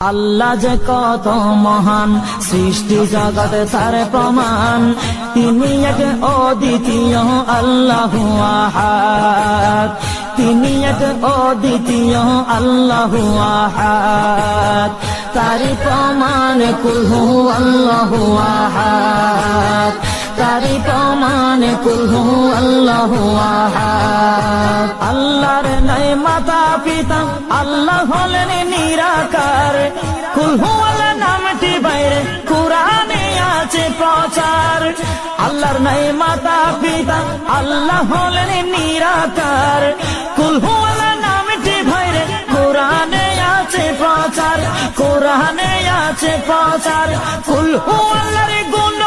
আল্লাহ যে কত মহান, সৃষ্টি জগৎ তার প্রমাণ। তিনি এক অদ্বিতীয় আল্লাহু আহাদ, তিনি এক অদ্বিতীয় আল্লাহু আহাদ। তারি প্রমাণ কুল হু আল্লাহু আহাদ, তারি প্রমাণ কুল হু আল্লাহু আহাদ। আল্লাহর নাই মাতা পিতা, আল্লাহ হলেন নিরাকার। কুল হু আল্লাহ নামটি বাইরে কুরআনে আছে প্রচার। আল্লাহর নাই মাতা পিতা, আল্লাহ হলেন নিরাকার। কুল হু আল্লাহ নামটি বাইরে কুরআনে আছে প্রচার, কুরআনে আছে প্রচার। কুল হু আল্লাহর গুণ